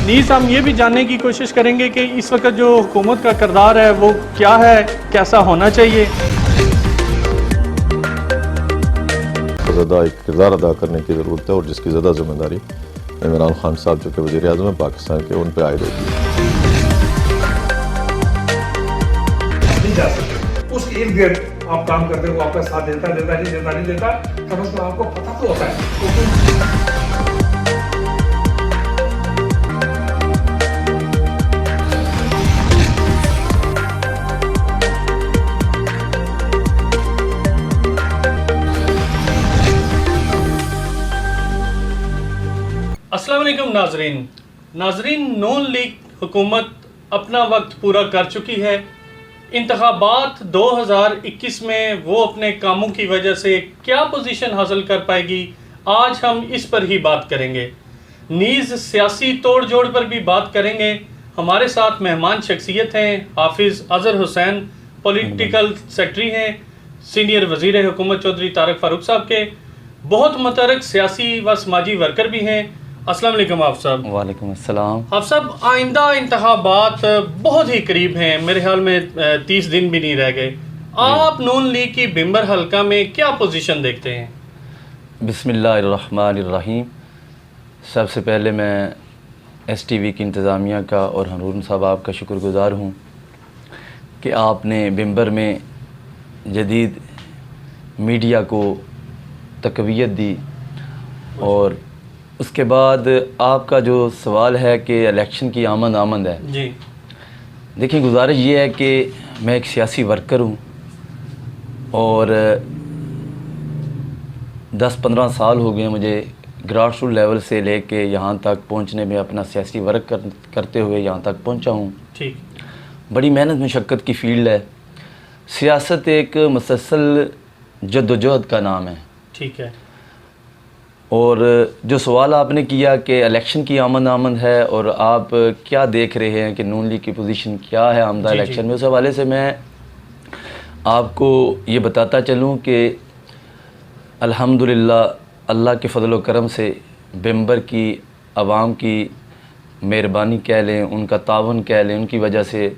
نیز ہم یہ بھی جاننے کی کوشش کریں گے کہ اس وقت جو حکومت کا کردار ہے وہ کیا ہے، کیسا ہونا چاہیے۔ زیادہ ایک کردار ادا کرنے کی ضرورت ہے اور جس کی زیادہ ذمہ داری عمران خان صاحب جو کہ وزیر اعظم ہیں پاکستان کے، ان پہ عائد ہوتی ہے۔ نہیں جا سکتے اس کے ارد گرد آپ کام کرتے ہو، آپ کا ساتھ نہیں دیتا کم از کم آپ کو پتہ تو ہوتا ہے۔ السلام علیکم ناظرین، نون لیگ حکومت اپنا وقت پورا کر چکی ہے۔ انتخابات 2021 میں وہ اپنے کاموں کی وجہ سے کیا پوزیشن حاصل کر پائے گی، آج ہم اس پر ہی بات کریں گے۔ نیز سیاسی توڑ جوڑ پر بھی بات کریں گے۔ ہمارے ساتھ مہمان شخصیت ہیں حافظ اظہر حسین، پولیٹیکل سیکرٹری ہیں، سینئر وزیر حکومت چودھری طارق فاروق صاحب کے، بہت متحرک سیاسی و سماجی ورکر بھی ہیں۔ السلام علیکم حافظ صاحب۔ وعلیکم السلام۔ حافظ صاحب، آئندہ انتخابات بہت ہی قریب ہیں، میرے خیال میں 30 دن بھی نہیں رہ گئے۔ آپ نون لیگ کی بمبر حلقہ میں کیا پوزیشن دیکھتے ہیں؟ بسم اللہ الرحمن الرحیم۔ سب سے پہلے میں ایس ٹی وی کی انتظامیہ کا اور ہارون صاحب آپ کا شکر گزار ہوں کہ آپ نے بمبر میں جدید میڈیا کو تقویت دی، اور اس کے بعد آپ کا جو سوال ہے کہ الیکشن کی آمد ہے، جی دیکھیں گزارش یہ ہے کہ میں ایک سیاسی ورکر ہوں اور 10-15 سال ہو گئے مجھے گراس روٹ لیول سے لے کے یہاں تک پہنچنے میں، اپنا سیاسی ورک کرتے ہوئے یہاں تک پہنچا ہوں۔ ٹھیک۔ بڑی محنت مشقت کی فیلڈ ہے۔ سیاست ایک مسلسل جد و جہد کا نام ہے۔ ٹھیک ہے۔ اور جو سوال آپ نے کیا کہ الیکشن کی آمد ہے اور آپ کیا دیکھ رہے ہیں کہ نون لیگ کی پوزیشن کیا ہے آمدہ الیکشن میں، اس حوالے سے میں آپ کو یہ بتاتا چلوں کہ الحمدللہ اللہ کے فضل و کرم سے بمبر کی عوام کی مہربانی کہہ لیں، ان کا تعاون کہہ لیں، ان کی وجہ سے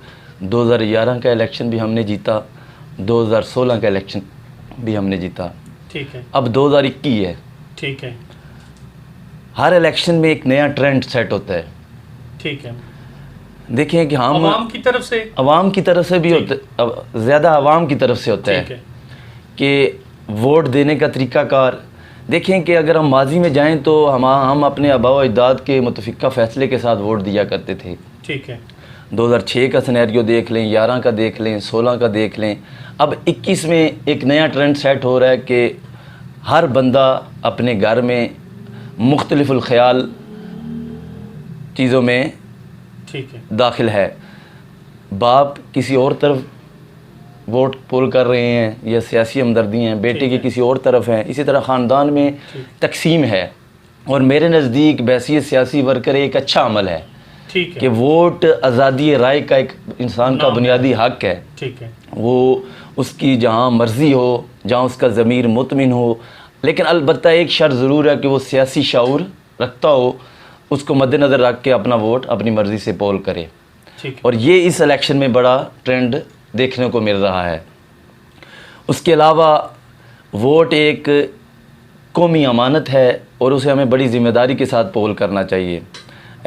2011 کا الیکشن بھی ہم نے جیتا، 2016 کا الیکشن بھی ہم نے جیتا۔ ٹھیک ہے۔ اب 2021 ہے۔ ٹھیک ہے۔ ہر الیکشن میں ایک نیا ٹرینڈ سیٹ ہوتا ہے۔ ٹھیک ہے۔ دیکھیں کہ ہم عوام کی طرف سے بھی ہوتا ہے، زیادہ عوام کی طرف سے ہوتا ہے کہ ووٹ دینے کا طریقہ کار۔ دیکھیں کہ اگر ہم ماضی میں جائیں تو ہم اپنے آباء و اجداد کے متفقہ فیصلے کے ساتھ ووٹ دیا کرتے تھے۔ ٹھیک ہے۔ 2006 کا سینیریو دیکھ لیں، 11 کا دیکھ لیں، 16 کا دیکھ لیں۔ اب 21 میں ایک نیا ٹرینڈ سیٹ ہو رہا ہے کہ ہر بندہ اپنے گھر میں مختلف الخیال چیزوں میں ٹھیک ہے داخل ہے۔ باپ کسی اور طرف ووٹ پول کر رہے ہیں یا سیاسی ہمدردی ہیں، بیٹے کی کسی اور طرف ہیں، اسی طرح خاندان میں تقسیم ہے۔ اور میرے نزدیک بحیثیت سیاسی ورکر ایک اچھا عمل ہے کہ ووٹ آزادی رائے کا ایک انسان کا بنیادی حق ہے۔ ٹھیک ہے۔ وہ اس کی جہاں مرضی ہو، جہاں اس کا ضمیر مطمئن ہو، لیکن البتہ ایک شرط ضرور ہے کہ وہ سیاسی شعور رکھتا ہو، اس کو مد نظر رکھ کے اپنا ووٹ اپنی مرضی سے پول کرے۔ اور یہ اس الیکشن میں بڑا ٹرینڈ دیکھنے کو مل رہا ہے۔ اس کے علاوہ ووٹ ایک قومی امانت ہے اور اسے ہمیں بڑی ذمہ داری کے ساتھ پول کرنا چاہیے۔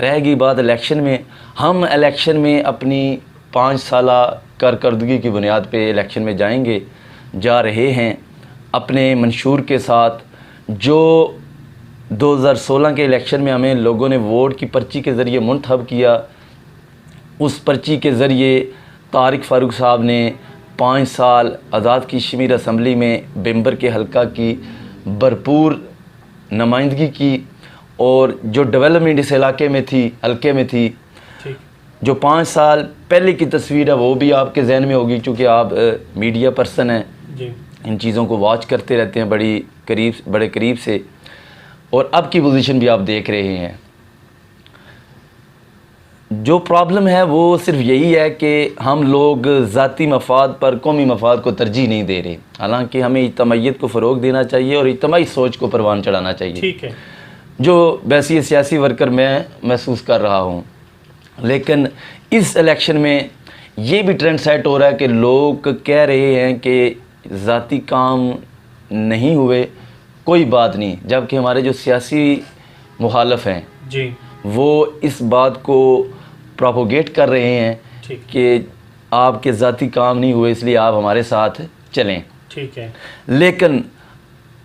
رہ گئی بات الیکشن میں، ہم الیکشن میں اپنی 5 سالہ کارکردگی کی بنیاد پہ الیکشن میں جا رہے ہیں اپنے منشور کے ساتھ۔ جو 2016 کے الیکشن میں ہمیں لوگوں نے ووٹ کی پرچی کے ذریعے منتخب کیا، اس پرچی کے ذریعے طارق فاروق صاحب نے 5 سال آزاد کشمیر اسمبلی میں بمبر کے حلقہ کی بھرپور نمائندگی کی، اور جو ڈیولپمنٹ اس علاقے میں تھی، حلقے میں تھی، جو 5 سال پہلے کی تصویر ہے وہ بھی آپ کے ذہن میں ہوگی، چونکہ آپ میڈیا پرسن ہیں، ان چیزوں کو واچ کرتے رہتے ہیں بڑے قریب سے، اور اب کی پوزیشن بھی آپ دیکھ رہے ہیں۔ جو پرابلم ہے وہ صرف یہی ہے کہ ہم لوگ ذاتی مفاد پر قومی مفاد کو ترجیح نہیں دے رہے، حالانکہ ہمیں اجتماعیت کو فروغ دینا چاہیے اور اجتماعی سوچ کو پروان چڑھانا چاہیے۔ ٹھیک ہے۔ جو ویسی سیاسی ورکر میں محسوس کر رہا ہوں. لیکن اس الیکشن میں یہ بھی ٹرینڈ سیٹ ہو رہا ہے کہ لوگ کہہ رہے ہیں کہ ذاتی کام نہیں ہوئے کوئی بات نہیں، جبکہ ہمارے جو سیاسی مخالف ہیں جی وہ اس بات کو پروپوگیٹ کر رہے ہیں ٹھیک کہ آپ کے ذاتی کام نہیں ہوئے اس لیے آپ ہمارے ساتھ چلیں. ٹھیک ہے. لیکن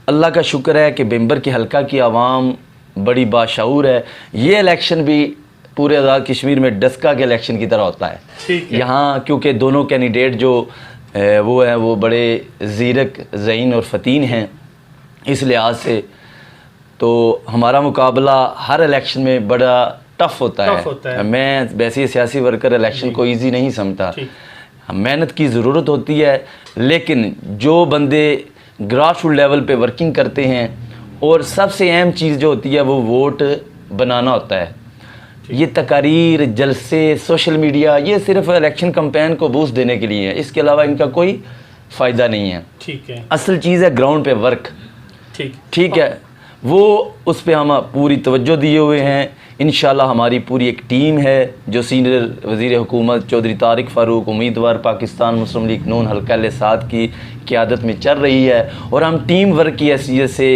اللہ کا شکر ہے کہ بمبر کے حلقہ کی عوام بڑی باشعور ہے. یہ الیکشن بھی پورے آزاد کشمیر میں ڈسکا کے الیکشن کی طرح ہوتا ہے. ٹھیک ہے. یہاں کیونکہ دونوں کینڈیڈیٹ جو وہ ہیں وہ بڑے زیرک ذہین اور فتین ہیں، اس لحاظ سے تو ہمارا مقابلہ ہر الیکشن میں بڑا ٹف ہوتا ہے. میں ویسے سیاسی ورکر الیکشن کو ایزی نہیں سمجھتا. محنت کی ضرورت ہوتی ہے، لیکن جو بندے گراس روٹ لیول پہ ورکنگ کرتے ہیں اور سب سے اہم چیز جو ہوتی ہے وہ ووٹ بنانا ہوتا ہے. یہ تقاریر، جلسے، سوشل میڈیا یہ صرف الیکشن کمپین کو بوسٹ دینے کے لیے ہے، اس کے علاوہ ان کا کوئی فائدہ نہیں ہے. ٹھیک ہے. اصل چیز ہے گراؤنڈ پہ ورک. ٹھیک ہے، وہ اس پہ ہم پوری توجہ دیے ہوئے ہیں. انشاءاللہ ہماری پوری ایک ٹیم ہے جو سینئر وزیر حکومت چودھری طارق فاروق امیدوار پاکستان مسلم لیگ نون حلقہ ل7 کی قیادت میں چل رہی ہے، اور ہم ٹیم ورک کی حیثیت سے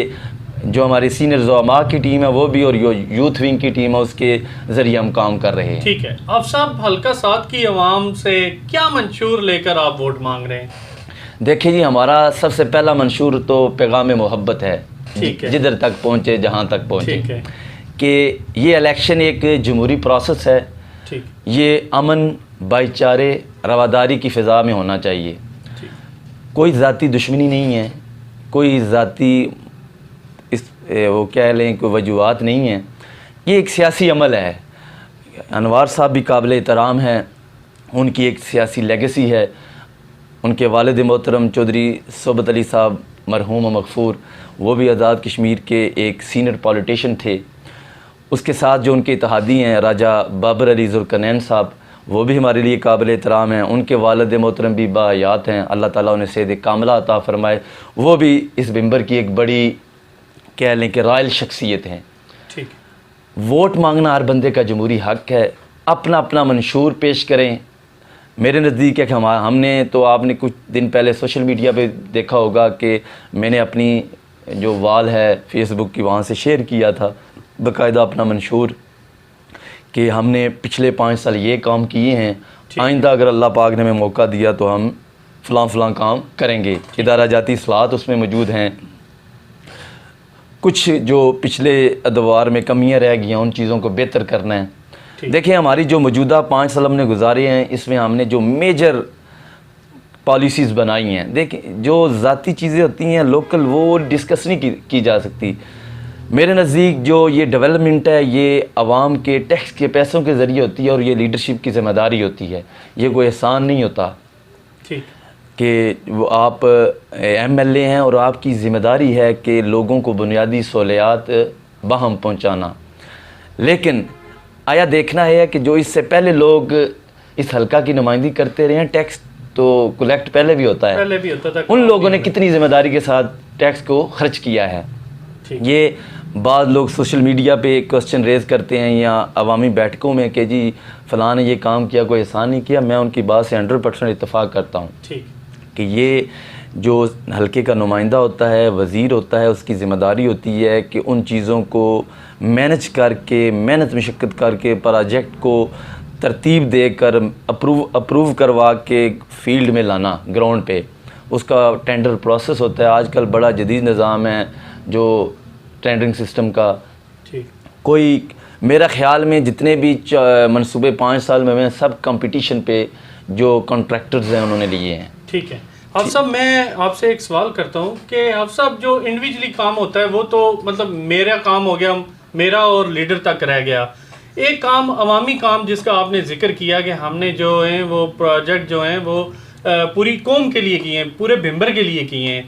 جو ہماری سینئر زعماء کی ٹیم ہے وہ بھی، اور یوتھ ونگ کی ٹیم ہے اس کے ذریعے ہم کام کر رہے ہیں. ٹھیک ہے. آپ صاحب حلقہ 7 کی عوام سے کیا منشور لے کر آپ ووٹ مانگ رہے ہیں؟ دیکھیں جی، ہمارا سب سے پہلا منشور تو پیغام محبت ہے. ٹھیک ہے. جدھر تک پہنچے، جہاں تک پہنچے، ٹھیک ہے. کہ یہ الیکشن ایک جمہوری پروسیس ہے. ٹھیک. یہ امن، بھائی چارے، رواداری کی فضا میں ہونا چاہیے. کوئی ذاتی دشمنی نہیں ہے، کوئی ذاتی وہ کہہ لیں کوئی وجوہات نہیں ہیں. یہ ایک سیاسی عمل ہے. انوار صاحب بھی قابل احترام ہیں، ان کی ایک سیاسی لیگیسی ہے. ان کے والد محترم چودھری صحبت علی صاحب مرحوم و مغفور، وہ بھی آزاد کشمیر کے ایک سینئر پولیٹیشین تھے. اس کے ساتھ جو ان کے اتحادی ہیں راجہ بابر علی ذوالقرنین صاحب، وہ بھی ہمارے لیے قابل احترام ہیں. ان کے والد محترم بھی باحیات ہیں، اللہ تعالیٰ انہیں صحت کاملہ عطا فرمائے. وہ بھی اس ممبر کی ایک بڑی کہہ لیں کہ رائل شخصیت ہیں. ٹھیک. ووٹ مانگنا ہر بندے کا جمہوری حق ہے. اپنا اپنا منشور پیش کریں. میرے نزدیک ہے کہ ہم نے تو، آپ نے کچھ دن پہلے سوشل میڈیا پہ دیکھا ہوگا کہ میں نے اپنی جو وال ہے فیس بک کی وہاں سے شیئر کیا تھا باقاعدہ اپنا منشور، کہ ہم نے پچھلے 5 سال یہ کام کیے ہیں، آئندہ اگر اللہ پاک نے ہمیں موقع دیا تو ہم فلاں کام کریں گے. ادارہ جاتی اصلاحات اس میں موجود ہیں. کچھ جو پچھلے ادوار میں کمیاں رہ گئی ہیں ان چیزوں کو بہتر کرنا ہے. دیکھیں ہماری جو موجودہ 5 سال ہم نے گزارے ہیں، اس میں ہم نے جو میجر پالیسیز بنائی ہیں، دیکھیں جو ذاتی چیزیں ہوتی ہیں لوکل وہ ڈسکس نہیں کی جا سکتی. میرے نزدیک جو یہ ڈیولپمنٹ ہے یہ عوام کے ٹیکس کے پیسوں کے ذریعے ہوتی ہے، اور یہ لیڈرشپ کی ذمہ داری ہوتی ہے. یہ کوئی احسان نہیں ہوتا کہ وہ آپ ایم ایل اے ہیں اور آپ کی ذمہ داری ہے کہ لوگوں کو بنیادی سہولیات باہم پہنچانا. لیکن آیا دیکھنا ہے کہ جو اس سے پہلے لوگ اس حلقہ کی نمائندگی کرتے رہے ہیں، ٹیکس تو کلیکٹ پہلے بھی ہوتا ہے، ان لوگوں نے کتنی ذمہ داری کے ساتھ ٹیکس کو خرچ کیا ہے. یہ بعض لوگ سوشل میڈیا پہ کوسچن ریز کرتے ہیں یا عوامی بیٹھکوں میں کہ جی فلاں نے یہ کام کیا، کوئی احسان نہیں کیا. میں ان کی بات سے 100% اتفاق کرتا ہوں کہ یہ جو حلقے کا نمائندہ ہوتا ہے، وزیر ہوتا ہے، اس کی ذمہ داری ہوتی ہے کہ ان چیزوں کو مینج کر کے، محنت مشقت کر کے پروجیکٹ کو ترتیب دے کر اپروو کروا کے فیلڈ میں لانا، گراؤنڈ پہ. اس کا ٹینڈر پروسیس ہوتا ہے. آج کل بڑا جدید نظام ہے جو ٹینڈرنگ سسٹم کا. کوئی میرا خیال میں جتنے بھی منصوبے 5 سال میں سب کمپٹیشن پہ جو کانٹریکٹرز ہیں انہوں نے لیے ہیں. ٹھیک ہے. حافظ صاحب میں آپ سے ایک سوال کرتا ہوں کہ حافظ صاحب جو انڈیویجلی کام ہوتا ہے وہ تو مطلب میرا کام ہو گیا، میرا اور لیڈر تک رہ گیا. ایک کام عوامی کام جس کا آپ نے ذکر کیا کہ ہم نے جو ہیں وہ پروجیکٹ جو ہیں وہ پوری قوم کے لیے کیے ہیں، پورے بمبر کے لیے کیے ہیں.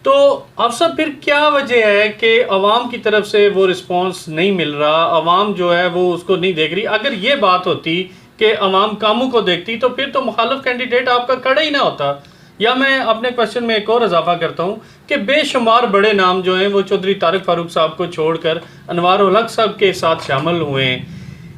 تو حافظ صاحب پھر کیا وجہ ہے کہ عوام کی طرف سے وہ رسپانس نہیں مل رہا، عوام جو ہے وہ اس کو نہیں دیکھ رہی؟ اگر یہ بات ہوتی کہ عوام کاموں کو دیکھتی تو پھر تو مخالف کینڈیڈیٹ آپ کا کھڑا ہی نہ ہوتا. یا میں اپنے کوشچن میں ایک اور اضافہ کرتا ہوں کہ بے شمار بڑے نام جو ہیں وہ چودھری طارق فاروق صاحب کو چھوڑ کر انوار الحق صاحب کے ساتھ شامل ہوئے ہیں.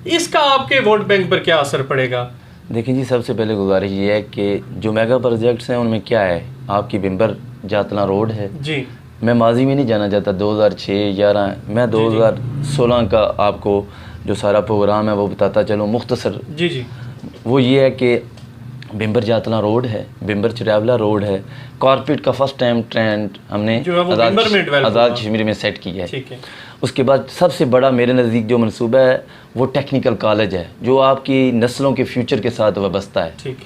اس کا آپ کے ووٹ بینک پر کیا اثر پڑے گا؟ دیکھیں جی، سب سے پہلے گزارش یہ ہے کہ جو میگا پروجیکٹس ہیں ان میں کیا ہے، آپ کی بمبر جاتنا روڈ ہے. جی میں ماضی میں نہیں جانا چاہتا، 2006-11 میں 2016 کا آپ کو جو سارا پروگرام ہے وہ بتاتا چلوں مختصر. جی جی وہ یہ ہے کہ بمبر جاتنا روڈ ہے، بمبر چراولا روڈ ہے، کارپیٹ کا فرسٹ ٹائم ٹرینڈ ہم نے جو ہے وہ بمبر میں ڈیولپ آزاد ہوا. کشمیر میں سیٹ کی ہے. ٹھیک ہے. اس کے بعد سب سے بڑا میرے نزدیک جو منصوبہ ہے وہ ٹیکنیکل کالج ہے جو آپ کی نسلوں کے فیوچر کے ساتھ وابستہ ہے. ٹھیک.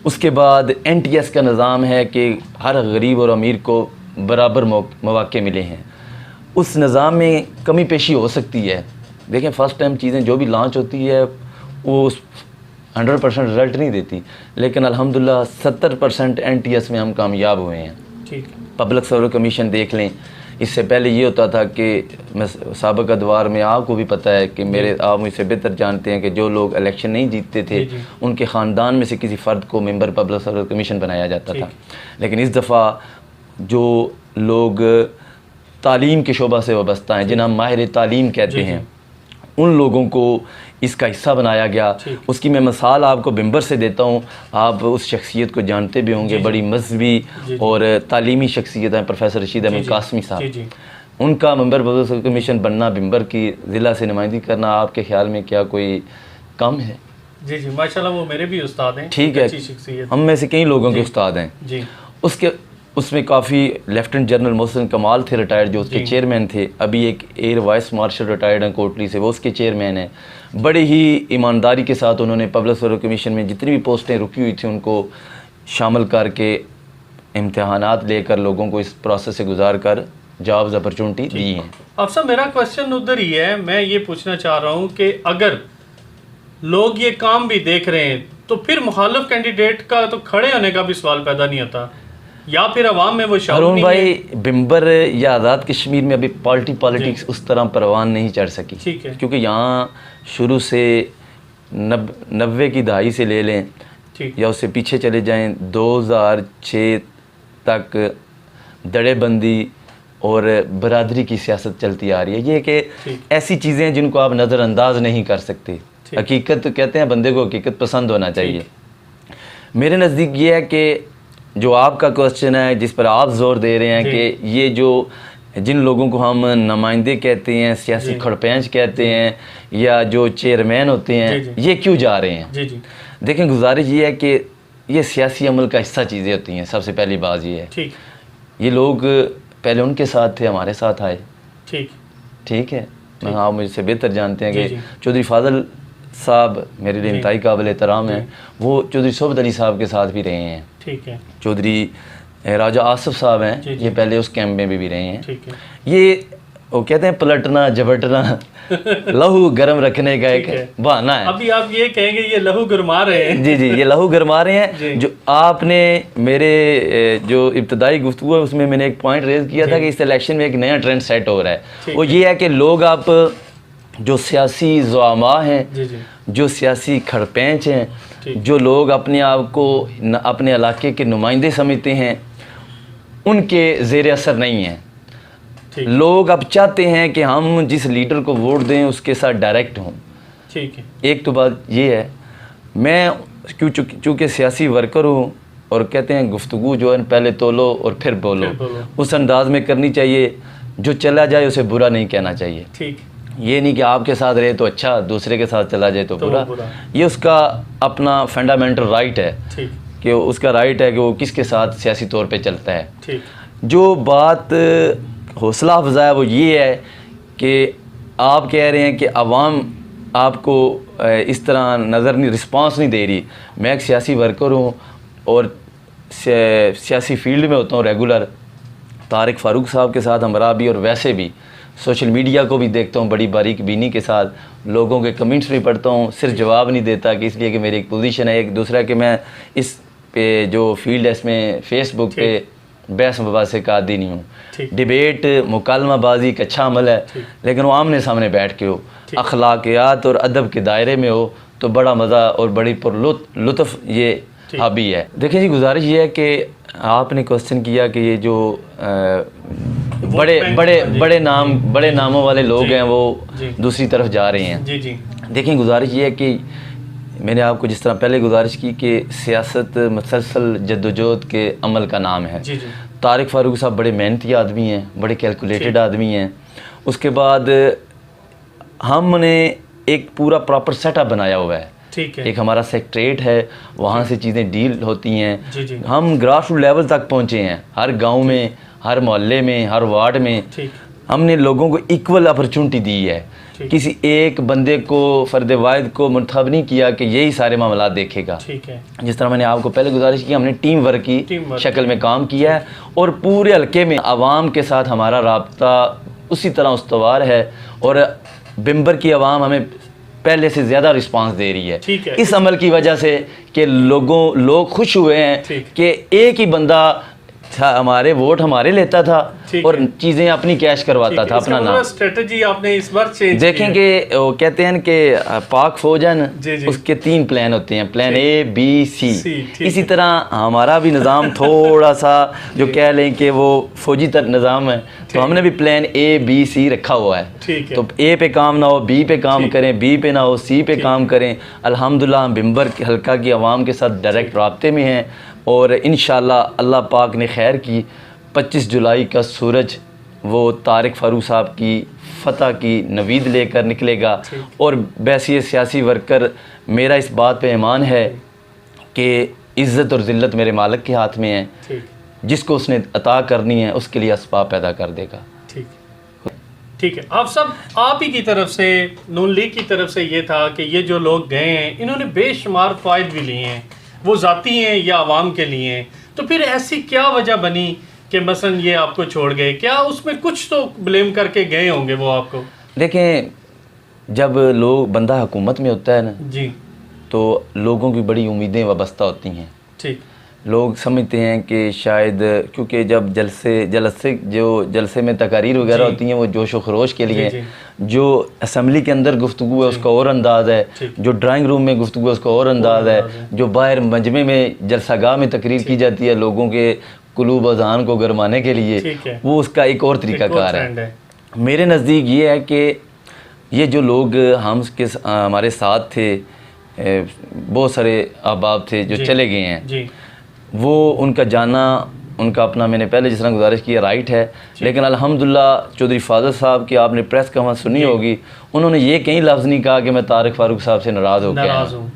اس کے بعد NTS کا نظام ہے کہ ہر غریب اور امیر کو برابر مواقع ملے ہیں. اس نظام میں کمی پیشی ہو سکتی ہے. دیکھیں فرسٹ ٹائم چیزیں جو بھی لانچ ہوتی ہے وہ 100% رزلٹ نہیں دیتی، لیکن الحمدللہ 70% NTS میں ہم کامیاب ہوئے ہیں. ٹھیک. پبلک سروس کمیشن دیکھ لیں، اس سے پہلے یہ ہوتا تھا کہ میں سابق ادوار میں آپ کو بھی پتہ ہے کہ آپ مجھ سے بہتر جانتے ہیں کہ جو لوگ الیکشن نہیں جیتتے تھے ان کے خاندان میں سے کسی فرد کو ممبر پبلک سروس کمیشن بنایا جاتا تھا. لیکن اس دفعہ جو لوگ تعلیم کے شعبہ سے وابستہ ہیں، جنہیں ہم ماہر تعلیم کہتے ہیں، ان لوگوں کو اس کا حصہ بنایا گیا. اس کی میں مثال آپ کو بمبر سے دیتا ہوں. آپ اس شخصیت کو جانتے بھی ہوں گے، بڑی مذہبی اور تعلیمی شخصیت ہیں پروفیسر رشید احمد قاسمی صاحب. ان کا ممبر پبلک سروس کمیشن بننا، بمبر کی ضلع سے نمائندگی کرنا آپ کے خیال میں کیا کوئی کم ہے؟ جی جی ماشاءاللہ وہ میرے بھی استاد ہیں. ٹھیک ہے، ہم میں سے کئی لوگوں کے استاد ہیں. جی. اس میں کافی لیفٹنٹ جنرل محسن کمال تھے ریٹائرڈ، جو اس کے چیئرمین تھے. ابھی ایک ایئر وائس مارشل ریٹائرڈ ہیں کوٹلی سے، وہ اس کے چیئرمین ہیں. بڑے ہی ایمانداری کے ساتھ انہوں نے پبلک سروس کمیشن میں جتنی بھی پوسٹیں رکی ہوئی تھیں ان کو شامل کر کے امتحانات لے کر لوگوں کو اس پروسیس سے گزار کر جابز اپرچونٹی دی ہیں. افسر میرا کویسچن ادھر ہی ہے. میں یہ پوچھنا چاہ رہا ہوں کہ اگر لوگ یہ کام بھی دیکھ رہے ہیں تو پھر مخالف کینڈیڈیٹ کا تو کھڑے ہونے کا بھی سوال پیدا نہیں ہوتا، یا پھر عوام میں وہ شعور ہارون نہیں بھائی، بمبر یا آزاد کشمیر میں ابھی پالیٹکس اس طرح پروان نہیں چڑھ سکی. ٹھیک ہے. کیونکہ یہاں شروع سے 90 کی دہائی سے لے لیں یا اس سے پیچھے چلے جائیں، 2006 تک دڑے بندی اور برادری کی سیاست چلتی آ رہی ہے. یہ کہ ایسی چیزیں جن کو آپ نظر انداز نہیں کر سکتے. حقیقت کہتے ہیں بندے کو حقیقت پسند ہونا چاہیے. میرے نزدیک یہ ہے کہ جو آپ کا کوسچن ہے جس پر آپ زور دے رہے ہیں کہ یہ جو جن لوگوں کو ہم نمائندے کہتے ہیں، سیاسی کھڑپینچ کہتے ہیں، یا جو چیئرمین ہوتے ہیں، یہ کیوں جا رہے ہیں؟ دیکھیں گزارش یہ ہے کہ یہ سیاسی عمل کا حصہ چیزیں ہوتی ہیں. سب سے پہلی بات یہ ہے یہ لوگ پہلے ان کے ساتھ تھے، ہمارے ساتھ آئے. ٹھیک ہے. آپ مجھ سے بہتر جانتے ہیں کہ چودھری فاضل صاحب میرے لیے انتہائی قابل احترام ہیں، وہ چودھری صحبت علی صاحب کے ساتھ بھی رہے ہیں. چودھری راجہ آصف صاحب ہیں، یہ پہلے اس کیمپ میں بھی رہے ہیں. یہ وہ کہتے ہیں پلٹنا جھپٹنا لہو گرم رکھنے کا ایک بہانہ ہے. ابھی آپ یہ کہیں گے یہ لہو گرما رہے ہیں. جی یہ لہو گرما رہے ہیں. جو آپ نے میرے جو ابتدائی گفتگو ہے اس میں نے ایک پوائنٹ ریز کیا تھا کہ اس الیکشن میں ایک نیا ٹرینڈ سیٹ ہو رہا ہے. وہ یہ ہے کہ لوگ آپ جو سیاسی زعماء ہیں، جو سیاسی کھڑپینچ ہیں، جو لوگ اپنے آپ کو اپنے علاقے کے نمائندے سمجھتے ہیں، ان کے زیر اثر نہیں ہیں. لوگ اب چاہتے ہیں کہ ہم جس لیڈر کو ووٹ دیں اس کے ساتھ ڈائریکٹ ہوں. ایک تو بات یہ ہے، میں چونکہ سیاسی ورکر ہوں اور کہتے ہیں گفتگو جو ہے پہلے تولو اور پھر بولو، اس انداز میں کرنی چاہیے. جو چلا جائے اسے برا نہیں کہنا چاہیے. یہ نہیں کہ آپ کے ساتھ رہے تو اچھا، دوسرے کے ساتھ چلا جائے تو برا. یہ اس کا اپنا فنڈامنٹل رائٹ ہے کہ اس کا رائٹ ہے کہ وہ کس کے ساتھ سیاسی طور پہ چلتا ہے. جو بات حوصلہ افزا ہے وہ یہ ہے کہ آپ کہہ رہے ہیں کہ عوام آپ کو اس طرح نظر نہیں، رسپانس نہیں دے رہی. میں ایک سیاسی ورکر ہوں اور سیاسی فیلڈ میں ہوتا ہوں ریگولر. طارق فاروق صاحب کے ساتھ ہمراہ بھی اور ویسے بھی سوشل میڈیا کو بھی دیکھتا ہوں بڑی باریک بینی کے ساتھ. لوگوں کے کمنٹس بھی پڑھتا ہوں، صرف جواب نہیں دیتا کہ اس لیے کہ میری ایک پوزیشن ہے. ایک دوسرا کہ میں اس پہ جو فیلڈ ہے اس میں فیس بک پہ بحث مباحثے کا عادی نہیں ہوں. ڈیبیٹ مکالمہ بازی ایک اچھا عمل ہے، لیکن وہ آمنے سامنے بیٹھ کے ہو، اخلاقیات اور ادب کے دائرے میں ہو تو بڑا مزہ اور بڑی پر لطف یہ ہابی ہے. دیکھیں جی گزارش یہ ہے کہ آپ نے کوشچن کیا کہ یہ جو بینک، بڑے ناموں والے لوگ ہیں وہ جی دوسری طرف جا رہے ہیں. جی جی دیکھیں گزارش یہ ہے کہ میں نے آپ کو جس طرح پہلے گزارش کی کہ سیاست مسلسل جدوجہد کے عمل کا نام ہے. جی جی طارق فاروق صاحب بڑے محنتی آدمی ہیں, بڑے کیلکولیٹڈ آدمی ہیں. اس کے بعد ہم نے ایک پورا پراپر سیٹ اپ بنایا ہوا ہے. ٹھیک ہے. ایک ہمارا سیکٹریٹ ہے, وہاں سے چیزیں ڈیل ہوتی ہیں. جی جی ہم گراس روٹ لیول تک پہنچے ہیں, ہر گاؤں میں, ہر محلے میں, ہر وارڈ میں ٹھیک ہم نے لوگوں کو ایکول اپرچونٹی دی ہے. کسی ایک بندے کو, فرد واحد کو منتخب نہیں کیا کہ یہی سارے معاملات دیکھے گا. ٹھیک ہے. جس طرح میں نے آپ کو پہلے گزارش کی, ہم نے ٹیم ورک کی شکل میں کام کیا ہے, اور پورے حلقے میں عوام کے ساتھ ہمارا رابطہ اسی طرح استوار ہے, اور بمبر کی عوام ہمیں پہلے سے زیادہ رسپانس دے رہی ہے. ٹھیک ہے. اس عمل کی وجہ سے کہ لوگ خوش ہوئے ہیں کہ ایک ہی بندہ ہمارے ووٹ ہمارے لیتا تھا اور چیزیں اپنی کیش کرواتا تھا اپنا نام. اسٹریٹجی آپ نے اس بار چینج دیکھیں کہ وہ کہتے ہیں کہ پاک فوج ہے نا, اس کے 3 پلان ہوتے ہیں, پلان اے بی سی. اسی طرح ہمارا بھی نظام تھوڑا سا جو کہہ لیں کہ وہ فوجی نظام ہے, تو ہم نے بھی پلان اے بی سی رکھا ہوا ہے. تو اے پہ کام نہ ہو بی پہ کام کریں, بی پہ نہ ہو سی پہ کام کریں. الحمدللہ ہم بمبر کے حلقہ کی عوام کے ساتھ ڈائریکٹ رابطے میں ہیں, اور انشاءاللہ اللہ پاک نے خیر کی 25 جولائی کا سورج وہ طارق فاروق صاحب کی فتح کی نوید لے کر نکلے گا. اور بیسی سیاسی ورکر میرا اس بات پہ ایمان ہے کہ عزت اور ذلت میرے مالک کے ہاتھ میں ہے, جس کو اس نے عطا کرنی ہے اس کے لیے اسباب پیدا کر دے گا. ٹھیک ہے. آپ ہی کی طرف سے, نون لیگ کی طرف سے یہ تھا کہ یہ جو لوگ گئے ہیں انہوں نے بے شمار فوائد بھی لیے ہیں, وہ ذاتی ہیں یا عوام کے لیے ہیں, تو پھر ایسی کیا وجہ بنی کہ مثلا یہ آپ کو چھوڑ گئے؟ کیا اس میں کچھ تو بلیم کر کے گئے ہوں گے وہ آپ کو؟ دیکھیں, جب بندہ حکومت میں ہوتا ہے نا جی, تو لوگوں کی بڑی امیدیں وابستہ ہوتی ہیں. ٹھیک. لوگ سمجھتے ہیں کہ شاید کیونکہ جب جلسے میں تقاریر وغیرہ ہوتی ہیں وہ جوش و خروش کے لیے, جو اسمبلی کے اندر گفتگو ہے اس کا اور انداز ہے, جو ڈرائنگ روم میں گفتگو ہے اس کا اور انداز ہے, جو باہر مجمع میں جلسہ گاہ میں تقریر کی جاتی ہے لوگوں کے قلوب اذہان کو گرمانے کے لیے, وہ اس کا ایک اور طریقہ کار ہے. میرے نزدیک یہ ہے کہ یہ جو لوگ ہمارے ساتھ تھے, بہت سارے احباب تھے جو چلے گئے ہیں, وہ ان کا جانا ان کا اپنا, میں نے پہلے جس طرح گزارش کی رائٹ ہے. لیکن الحمدللہ چودھری فاضل صاحب کی آپ نے پریس کانفرنس سنی ہوگی, انہوں نے یہ کہیں لفظ نہیں کہا کہ میں طارق فاروق صاحب سے ناراض ہو گیا ہوں,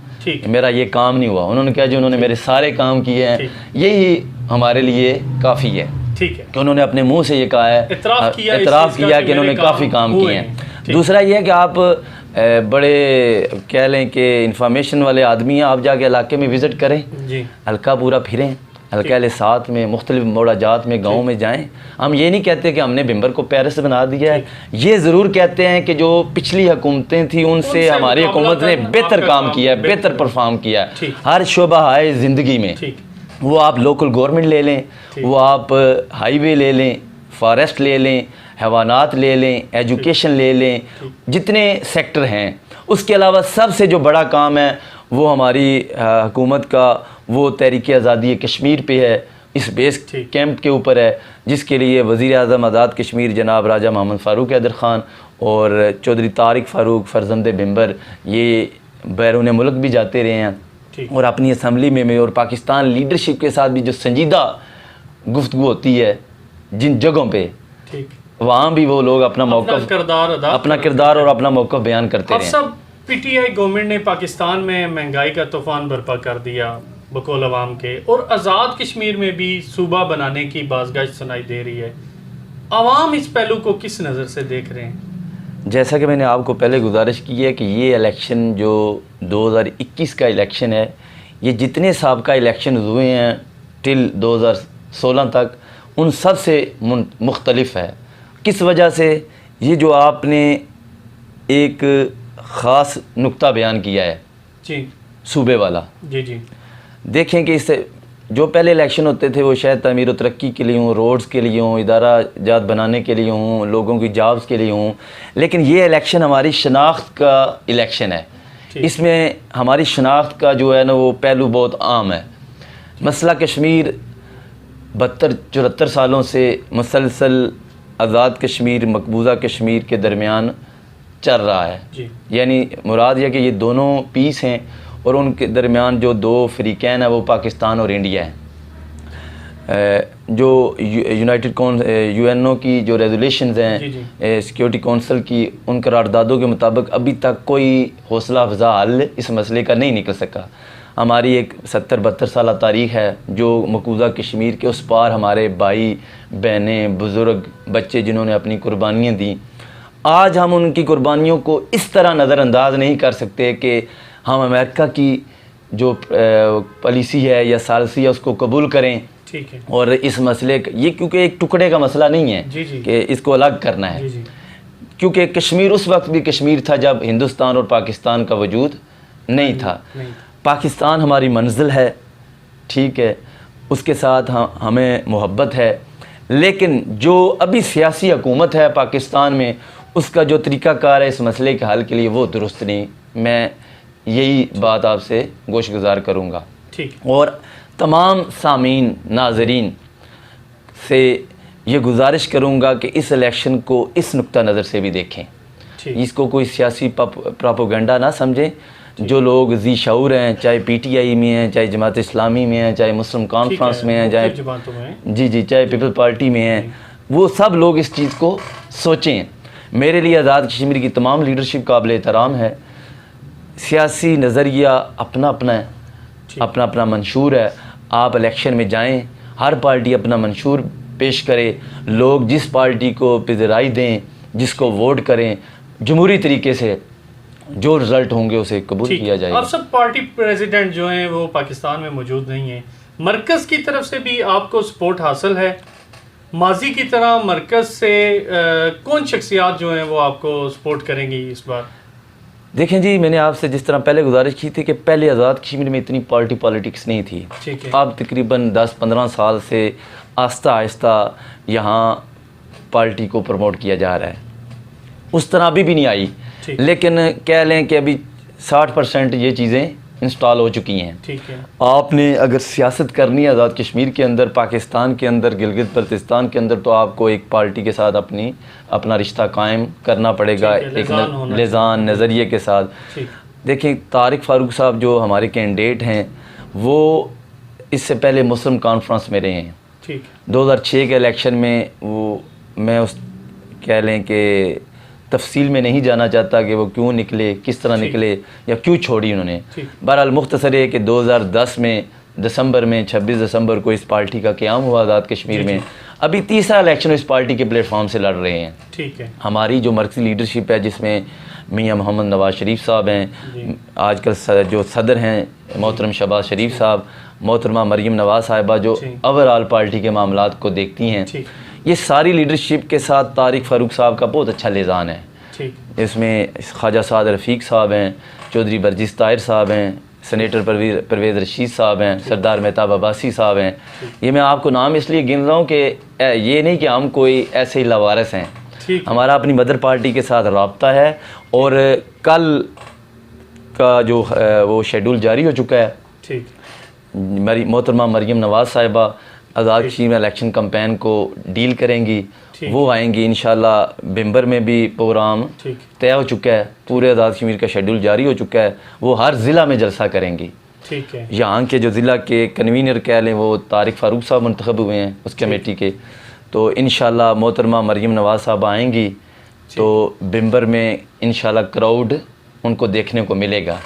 میرا یہ کام نہیں ہوا. انہوں نے کہا جو انہوں نے میرے سارے کام کیے ہیں یہی ہمارے لیے کافی ہے. ٹھیک ہے. کہ انہوں نے اپنے منہ سے یہ کہا ہے, اعتراف کیا کہ انہوں نے کافی کام کیے ہیں. دوسرا یہ ہے کہ آپ بڑے کہہ لیں کہ انفارمیشن والے آدمی ہیں, آپ جا کے علاقے میں وزٹ کریں, حلقہ پورا پھریں, حلقہ والے ساتھ میں مختلف موڑا جات میں گاؤں میں جائیں. ہم یہ نہیں کہتے کہ ہم نے بمبر کو پیرس بنا دیا ہے, یہ ضرور کہتے ہیں کہ جو پچھلی حکومتیں تھیں ان سے ہماری حکومت نے بہتر کام کیا ہے, بہتر پرفارم کیا ہے ہر شعبہ ہے زندگی میں. وہ آپ لوکل گورنمنٹ لے لیں, وہ آپ ہائی وے لے لیں, فارسٹ لے لیں, حیوانات لے لیں, ایجوکیشن لے لیں, جتنے سیکٹر ہیں. اس کے علاوہ سب سے جو بڑا کام ہے وہ ہماری حکومت کا وہ تحریک آزادی کشمیر پہ ہے, اس بیس کیمپ کے اوپر ہے, جس کے لیے وزیر اعظم آزاد کشمیر جناب راجہ محمد فاروق حیدر خان اور چودھری طارق فاروق فرزند بمبر یہ بیرون ملک بھی جاتے رہے ہیں, اور اپنی اسمبلی میں اور پاکستان لیڈرشپ کے ساتھ بھی جو سنجیدہ گفتگو ہوتی ہے جن جگہوں پہ, وہاں بھی وہ لوگ اپنا موقف, اپنا کردار اور اپنا موقف بیان کرتے ہیں. اب سب پی ٹی آئی گورنمنٹ نے پاکستان میں مہنگائی کا طوفان برپا کر دیا بقول عوام کے, اور آزاد کشمیر میں بھی صوبہ بنانے کی بازگشت سنائی دے رہی ہے. عوام اس پہلو کو کس نظر سے دیکھ رہے ہیں؟ جیسا کہ میں نے آپ کو پہلے گزارش کی ہے کہ یہ الیکشن جو 2021 کا الیکشن ہے, یہ جتنے سابقہ الیکشن ہوئے ہیں ٹل 2016 تک ان سب سے مختلف ہے. کس وجہ سے؟ یہ جو آپ نے ایک خاص نقطہ بیان کیا ہے صوبے والا, دیکھیں کہ اس سے جو پہلے الیکشن ہوتے تھے وہ شاید تعمیر و ترقی کے لیے ہوں, روڈز کے لیے ہوں, ادارہ جات بنانے کے لیے ہوں, لوگوں کی جابز کے لیے ہوں, لیکن یہ الیکشن ہماری شناخت کا الیکشن ہے. اس میں ہماری شناخت کا جو ہے نا وہ پہلو بہت عام ہے. مسئلہ کشمیر 74 سالوں سے مسلسل آزاد کشمیر مقبوضہ کشمیر کے درمیان چل رہا ہے. جی. یعنی مراد یہ کہ یہ دونوں پیس ہیں اور ان کے درمیان جو دو فریقین ہیں وہ پاکستان اور انڈیا ہیں. جو یو این او کی جو ریزولیشنز ہیں سیکیورٹی کونسل کی، ان قراردادوں کے مطابق ابھی تک کوئی حوصلہ افزا حل اس مسئلے کا نہیں نکل سکا. ہماری ایک 72 سالہ تاریخ ہے جو مقبوضہ کشمیر کے اس پار ہمارے بھائی بہنیں بزرگ بچے جنہوں نے اپنی قربانیاں دیں، آج ہم ان کی قربانیوں کو اس طرح نظر انداز نہیں کر سکتے کہ ہم امریکہ کی جو پالیسی ہے یا سالسی ہے اس کو قبول کریں. ٹھیک ہے. اور اس مسئلے کا یہ کیونکہ ایک ٹکڑے کا مسئلہ نہیں ہے کہ اس کو الگ کرنا ہے، کیونکہ کشمیر اس وقت بھی کشمیر تھا جب ہندوستان اور پاکستان کا وجود نہیں تھا. پاکستان ہماری منزل ہے، ٹھیک ہے، اس کے ساتھ ہمیں محبت ہے، لیکن جو ابھی سیاسی حکومت ہے پاکستان میں اس کا جو طریقہ کار ہے اس مسئلے کے حل کے لیے وہ درست نہیں. میں یہی بات آپ سے گوش گزار کروں گا. ٹھیک. اور تمام سامعین ناظرین سے یہ گزارش کروں گا کہ اس الیکشن کو اس نقطہ نظر سے بھی دیکھیں. اس کو کوئی سیاسی پراپوگنڈا نہ سمجھیں. جو لوگ ذی شعور ہیں، چاہے پی ٹی آئی میں ہیں، چاہے جماعت اسلامی میں ہیں، چاہے مسلم کانفرنس میں ہیں، چاہے پیپل پارٹی میں ہیں، وہ سب لوگ اس چیز کو سوچیں. میرے لیے آزاد کشمیر کی تمام لیڈرشپ قابل احترام ہے. سیاسی نظریہ اپنا اپنا ہے، اپنا اپنا منشور ہے. آپ الیکشن میں جائیں، ہر پارٹی اپنا منشور پیش کرے، لوگ جس پارٹی کو پذیرائی دیں، جس کو ووٹ کریں، جمہوری طریقے سے جو رزلٹ ہوں گے اسے قبول کیا جائے گا. آپ سب پارٹی پریزیڈنٹ جو ہیں وہ پاکستان میں موجود نہیں ہیں، مرکز کی طرف سے بھی آپ کو سپورٹ حاصل ہے؟ ماضی کی طرح مرکز سے کون شخصیات جو ہیں وہ آپ کو سپورٹ کریں گی اس بار؟ دیکھیں جی، میں نے آپ سے جس طرح پہلے گزارش کی تھی کہ پہلے آزاد کشمیر میں اتنی پالیٹکس نہیں تھی. اب تقریباً 10-15 سال سے آہستہ آہستہ یہاں پارٹی کو پروموٹ کیا جا رہا ہے. اس طرح ابھی بھی نہیں آئی، لیکن کہہ لیں کہ ابھی 60% یہ چیزیں انسٹال ہو چکی ہیں. ٹھیک ہے. آپ نے اگر سیاست کرنی ہے آزاد کشمیر کے اندر، پاکستان کے اندر، گلگت بلتستان کے اندر، تو آپ کو ایک پارٹی کے ساتھ اپنا رشتہ قائم کرنا پڑے گا، ایک لحاظ نظریے کے ساتھ. دیکھیں، طارق فاروق صاحب جو ہمارے کینڈیڈیٹ ہیں وہ اس سے پہلے مسلم کانفرنس میں رہے ہیں. 2006 کے الیکشن میں میں کہہ لیں کہ تفصیل میں نہیں جانا چاہتا کہ وہ کیوں نکلے، کس طرح نکلے یا کیوں چھوڑی انہوں نے. بہرحال مختصر ہے کہ 2010 میں دسمبر میں 26 دسمبر کو اس پارٹی کا قیام ہوا آزاد کشمیر میں. ابھی تیسرا الیکشن اس پارٹی کے پلیٹ فارم سے لڑ رہے ہیں. ٹھیک ہے. ہماری جو مرکزی لیڈرشپ ہے جس میں میاں محمد نواز شریف صاحب ہیں، آج کل جو صدر ہیں محترم شہباز شریف صاحب، محترمہ مریم نواز صاحبہ جو اوورآل پارٹی کے معاملات کو دیکھتی ہیں، یہ ساری لیڈرشپ کے ساتھ طارق فاروق صاحب کا بہت اچھا لحاظ ہے. اس میں خواجہ سعد رفیق صاحب ہیں، چودھری برجس طاہر صاحب ہیں، سینیٹر پرویز رشید صاحب ہیں، سردار مہتاب عباسی صاحب ہیں. یہ میں آپ کو نام اس لیے گن رہا ہوں کہ یہ نہیں کہ ہم کوئی ایسے ہی لاوارث ہیں. ہمارا اپنی مدر پارٹی کے ساتھ رابطہ ہے اور کل کا جو وہ شیڈول جاری ہو چکا ہے. محترمہ مریم نواز صاحبہ آزاد کشمیر میں الیکشن کمپین کو ڈیل کریں گی، وہ آئیں گی انشاءاللہ. بمبر میں بھی پروگرام طے ہو چکا ہے، پورے آزاد کشمیر کا شیڈول جاری ہو چکا ہے. وہ ہر ضلع میں جلسہ کریں گی. یہاں کے جو ضلع کے کنوینر کہہ لیں وہ طارق فاروق صاحب منتخب ہوئے ہیں اس کمیٹی کے. تو انشاءاللہ محترمہ مریم نواز صاحب آئیں گی تو بمبر میں انشاءاللہ کراؤڈ ان کو دیکھنے کو ملے گا.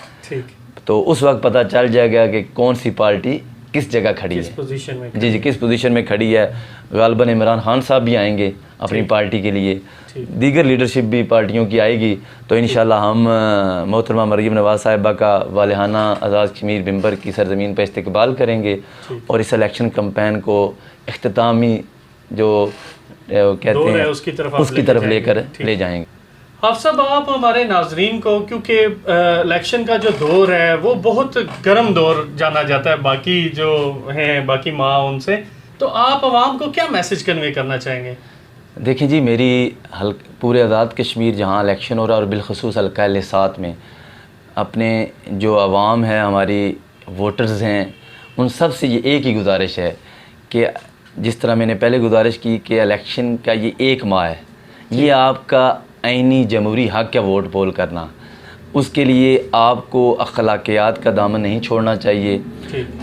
تو اس وقت پتہ چل جائے گا کہ کون سی پارٹی کس جگہ کھڑی ہے، کس پوزیشن میں کھڑی ہے. غالباً عمران خان صاحب بھی آئیں گے اپنی پارٹی کے لیے، دیگر لیڈرشپ بھی پارٹیوں کی آئے گی. تو انشاءاللہ ہم محترمہ مریم نواز صاحبہ کا والہانہ آزاد کشمیر بمبر کی سرزمین پر استقبال کریں گے اور اس الیکشن کمپین کو اختتامی جو کہتے ہیں اس کی طرف لے جائیں گے. حافظ صاحب، آپ ہمارے ناظرین کو، کیونکہ الیکشن کا جو دور ہے وہ بہت گرم دور جانا جاتا ہے باقی جو ہیں باقی ماہ ان سے، تو آپ عوام کو کیا میسج کنوے کرنا چاہیں گے؟ دیکھیں جی، میری پورے آزاد کشمیر جہاں الیکشن ہو رہا ہے اور بالخصوص حلقہ لسات میں اپنے جو عوام ہے، ہماری ووٹرز ہیں، ان سب سے یہ ایک ہی گزارش ہے کہ جس طرح میں نے پہلے گزارش کی کہ الیکشن کا یہ 1 ماہ ہے، یہ آپ کا عینی جمہوری حق ہے ووٹ پول کرنا، اس کے لیے آپ کو اخلاقیات کا دامن نہیں چھوڑنا چاہیے۔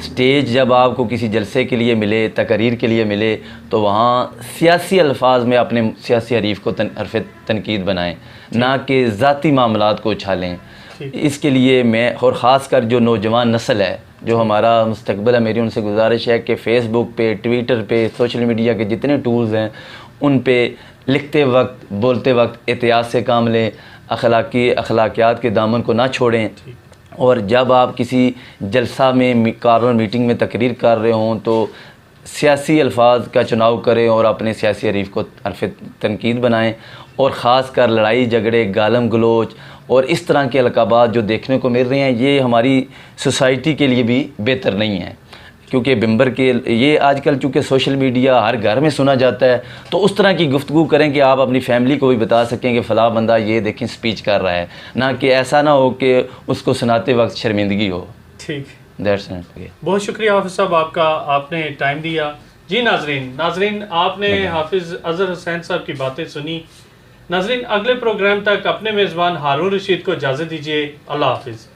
سٹیج جب آپ کو کسی جلسے کے لیے ملے، تقریر کے لیے ملے، تو وہاں سیاسی الفاظ میں اپنے سیاسی حریف کو حرف تنقید بنائیں، نہ کہ ذاتی معاملات کو اچھالیں۔ اس کے لیے میں، اور خاص کر جو نوجوان نسل ہے، جو ہمارا مستقبل ہے، میری ان سے گزارش ہے کہ فیس بک پہ، ٹویٹر پہ، سوشل میڈیا کے جتنے ٹولز ہیں ان پہ لکھتے وقت، بولتے وقت احتیاط سے کام لیں، اخلاقیات کے دامن کو نہ چھوڑیں، اور جب آپ کسی جلسہ میں، کارنر میٹنگ میں تقریر کر رہے ہوں تو سیاسی الفاظ کا چناؤ کریں اور اپنے سیاسی حریف کو حرف تنقید بنائیں، اور خاص کر لڑائی جھگڑے، گالم گلوچ اور اس طرح کے القابات جو دیکھنے کو مل رہے ہیں، یہ ہماری سوسائٹی کے لیے بھی بہتر نہیں ہے، کیونکہ ممبر کے یہ آج کل چونکہ سوشل میڈیا ہر گھر میں سنا جاتا ہے، تو اس طرح کی گفتگو کریں کہ آپ اپنی فیملی کو بھی بتا سکیں کہ فلاں بندہ یہ دیکھیں سپیچ کر رہا ہے، نہ کہ ایسا نہ ہو کہ اس کو سناتے وقت شرمندگی ہو۔ ٹھیک، دیٹس اٹ۔ بہت شکریہ حافظ صاحب آپ کا، آپ نے ٹائم دیا۔ جی ناظرین آپ نے حافظ اظہر حسین صاحب کی باتیں سنی۔ ناظرین اگلے پروگرام تک اپنے میزبان ہارون رشید کو اجازت دیجیے۔ اللہ حافظ۔